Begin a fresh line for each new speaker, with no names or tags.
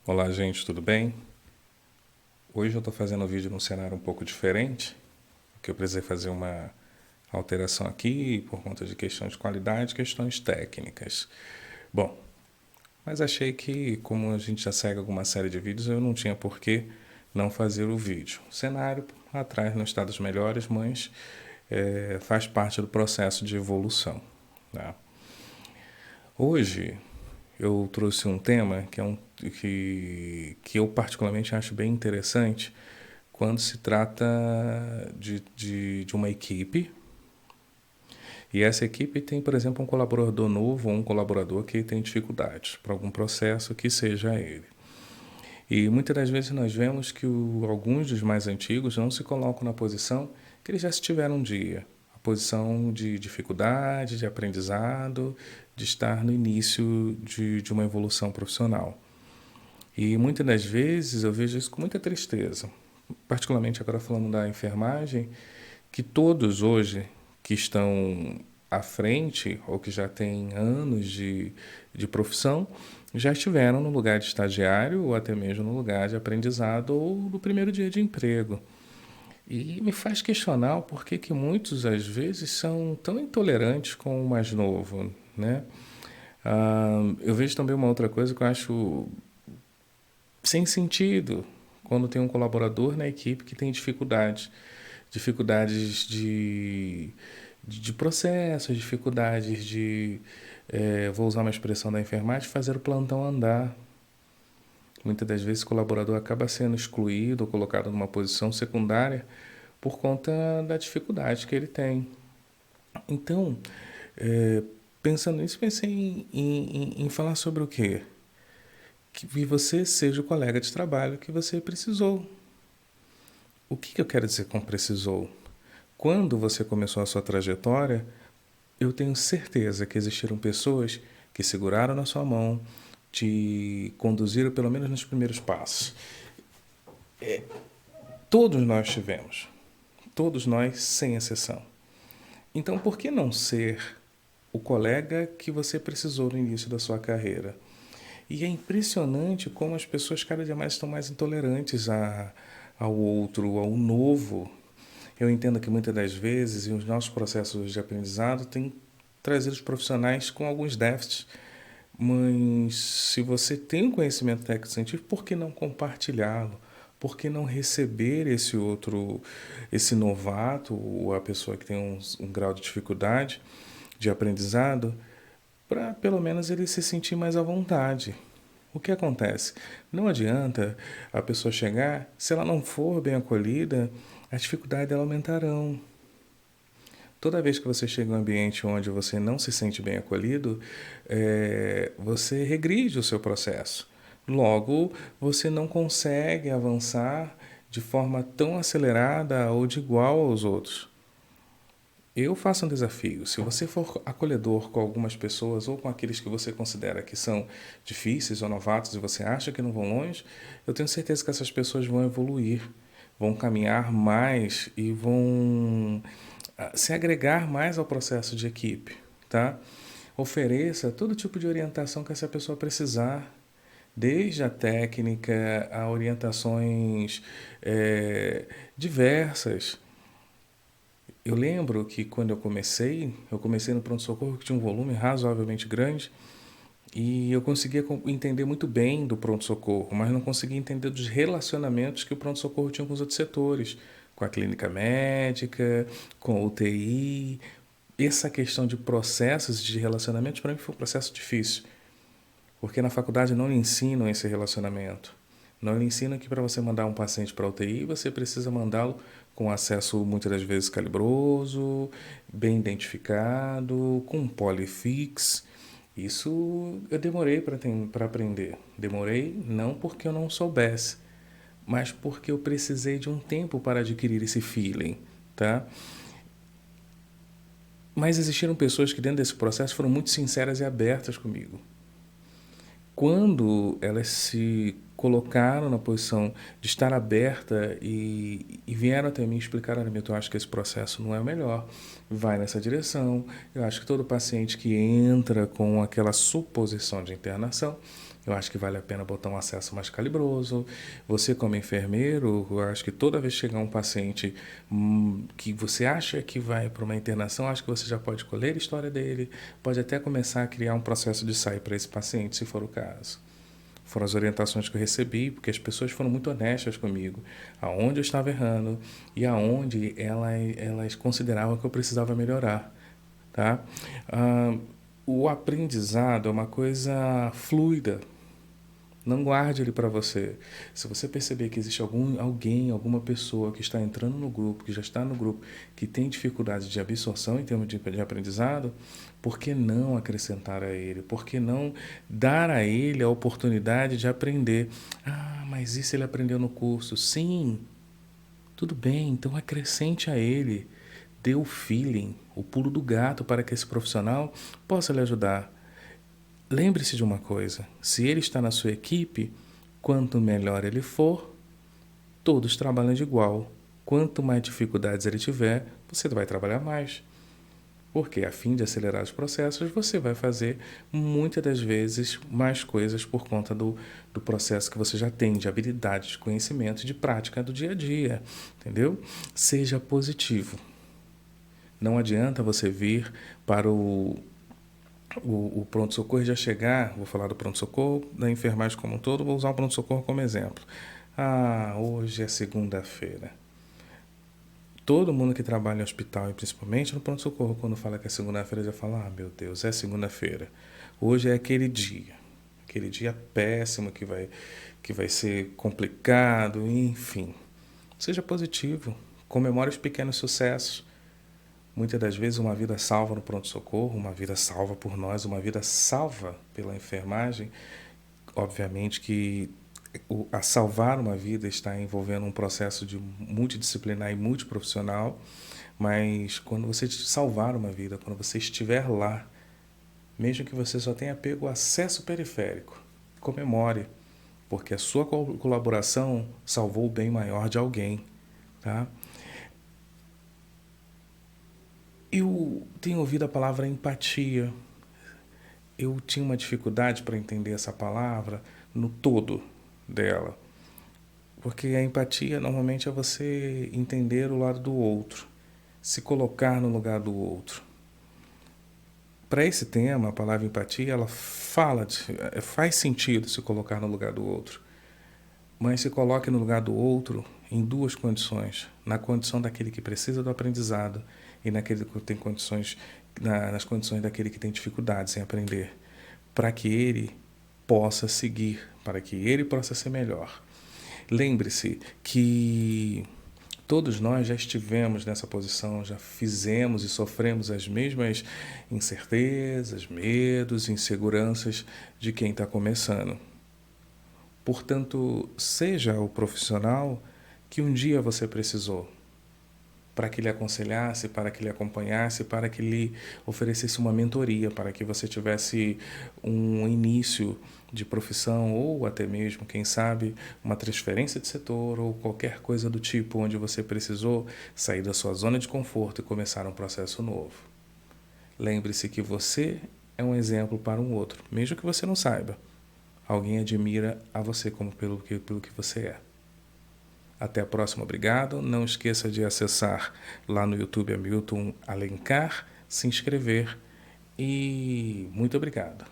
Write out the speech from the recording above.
Olá, gente, tudo bem? Hoje eu estou fazendo um vídeo num cenário um pouco diferente, porque eu precisei fazer uma alteração aqui por conta de questões de qualidade, questões técnicas. Bom, mas achei que, como a gente já segue alguma série de vídeos, eu não tinha por que não fazer o vídeo. O cenário atrás não está dos melhores, mas faz parte do processo de evolução. Tá? Hoje eu trouxe um tema que eu particularmente acho bem interessante quando se trata de uma equipe. E essa equipe tem, por exemplo, um colaborador novo ou um colaborador que tem dificuldades para algum processo que seja ele. E muitas das vezes nós vemos que alguns dos mais antigos não se colocam na posição que eles já estiveram um dia. A posição de dificuldade, de aprendizado, de estar no início de uma evolução profissional. E muitas das vezes eu vejo isso com muita tristeza. Particularmente agora falando da enfermagem, que todos hoje que estão à frente ou que já têm anos de profissão já estiveram no lugar de estagiário ou até mesmo no lugar de aprendizado ou no primeiro dia de emprego. E me faz questionar por que muitos às vezes são tão intolerantes com o mais novo, né? Eu vejo também uma outra coisa que eu acho sem sentido quando tem um colaborador na equipe que tem dificuldades de processos, dificuldades vou usar uma expressão da enfermagem, fazer o plantão andar. Muitas das vezes o colaborador acaba sendo excluído ou colocado numa posição secundária por conta da dificuldade que ele tem. Então, é, pensando nisso, pensei em falar sobre o quê? Que você seja o colega de trabalho que você precisou. O que eu quero dizer com precisou? Quando você começou a sua trajetória, eu tenho certeza que existiram pessoas que seguraram na sua mão, te conduziram pelo menos nos primeiros passos. Todos nós tivemos. Todos nós, sem exceção. Então, por que não ser o colega que você precisou no início da sua carreira? E é impressionante como as pessoas cada dia mais estão mais intolerantes ao outro, ao novo. Eu entendo que muitas das vezes, os nossos processos de aprendizado têm trazido os profissionais com alguns déficits, mas se você tem um conhecimento técnico-científico, por que não compartilhá-lo? Por que não receber esse outro, esse novato, ou a pessoa que tem um grau de dificuldade de aprendizado, para pelo menos ele se sentir mais à vontade? O que acontece? Não adianta a pessoa chegar, se ela não for bem acolhida, as dificuldades dela aumentarão. Toda vez que você chega em um ambiente onde você não se sente bem acolhido, você regride o seu processo. Logo, você não consegue avançar de forma tão acelerada ou de igual aos outros. Eu faço um desafio. Se você for acolhedor com algumas pessoas ou com aqueles que você considera que são difíceis ou novatos e você acha que não vão longe, eu tenho certeza que essas pessoas vão evoluir, vão caminhar mais e vão se agregar mais ao processo de equipe, tá? Ofereça todo tipo de orientação que essa pessoa precisar, desde a técnica a orientações diversas. Eu lembro que quando eu comecei no pronto-socorro que tinha um volume razoavelmente grande e eu conseguia entender muito bem do pronto-socorro, mas não conseguia entender dos relacionamentos que o pronto-socorro tinha com os outros setores, com a clínica médica, com a UTI. Essa questão de processos de relacionamentos para mim foi um processo difícil, porque na faculdade não lhe ensinam esse relacionamento. Não lhe ensinam que para você mandar um paciente para a UTI, você precisa mandá-lo com acesso muitas das vezes calibroso, bem identificado, com um polifix. Isso eu demorei para aprender. Demorei não porque eu não soubesse, mas porque eu precisei de um tempo para adquirir esse feeling, tá? Mas existiram pessoas que dentro desse processo foram muito sinceras e abertas comigo. Quando elas se colocaram na posição de estar aberta e vieram até mim e explicaram: eu acho que esse processo não é o melhor, vai nessa direção. Eu acho que todo paciente que entra com aquela suposição de internação, eu acho que vale a pena botar um acesso mais calibroso. Você, como enfermeiro, eu acho que toda vez que chegar um paciente que você acha que vai para uma internação, acho que você já pode colher a história dele, pode até começar a criar um processo de sair para esse paciente, se for o caso. Foram as orientações que eu recebi, porque as pessoas foram muito honestas comigo, aonde eu estava errando e aonde elas consideravam que eu precisava melhorar. Tá? O aprendizado é uma coisa fluida. Não guarde ele para você. Se você perceber que existe alguém, alguma pessoa que está entrando no grupo, que já está no grupo, que tem dificuldade de absorção em termos de aprendizado, por que não acrescentar a ele? Por que não dar a ele a oportunidade de aprender? Ah, mas isso ele aprendeu no curso. Sim, tudo bem, então acrescente a ele. Dê o feeling, o pulo do gato para que esse profissional possa lhe ajudar. Lembre-se de uma coisa: se ele está na sua equipe, quanto melhor ele for, todos trabalham de igual. Quanto mais dificuldades ele tiver, você vai trabalhar mais. Porque, a fim de acelerar os processos, você vai fazer muitas das vezes mais coisas por conta do processo que você já tem, de habilidade, de conhecimento, de prática do dia a dia. Entendeu? Seja positivo. Não adianta você vir para o pronto-socorro já chegar, vou falar do pronto-socorro, da enfermagem como um todo, vou usar o pronto-socorro como exemplo. Ah, hoje é segunda-feira. Todo mundo que trabalha em hospital, e principalmente no pronto-socorro, quando fala que é segunda-feira, já fala, ah, meu Deus, é segunda-feira. Hoje é aquele dia péssimo que vai ser complicado, enfim. Seja positivo, comemore os pequenos sucessos. Muitas das vezes uma vida salva no pronto-socorro, uma vida salva por nós, uma vida salva pela enfermagem. Obviamente que a salvar uma vida está envolvendo um processo de multidisciplinar e multiprofissional, mas quando você salvar uma vida, quando você estiver lá, mesmo que você só tenha pego o acesso periférico, comemore, porque a sua colaboração salvou o bem maior de alguém, tá? Eu tenho ouvido a palavra empatia. Eu tinha uma dificuldade para entender essa palavra no todo dela. Porque a empatia normalmente é você entender o lado do outro, se colocar no lugar do outro. Para esse tema, a palavra empatia, ela faz sentido se colocar no lugar do outro. Mas se coloque no lugar do outro em duas condições. Na condição daquele que precisa do aprendizado e naquele que tem nas condições daquele que tem dificuldades em aprender. Para que ele possa seguir, para que ele possa ser melhor. Lembre-se que todos nós já estivemos nessa posição, já fizemos e sofremos as mesmas incertezas, medos, inseguranças de quem está começando. Portanto, seja o profissional que um dia você precisou, para que lhe aconselhasse, para que lhe acompanhasse, para que lhe oferecesse uma mentoria, para que você tivesse um início de profissão ou até mesmo, quem sabe, uma transferência de setor ou qualquer coisa do tipo onde você precisou sair da sua zona de conforto e começar um processo novo. Lembre-se que você é um exemplo para um outro, mesmo que você não saiba. Alguém admira a você como pelo que você é. Até a próxima, obrigado. Não esqueça de acessar lá no YouTube Hamilton Alencar, se inscrever e muito obrigado.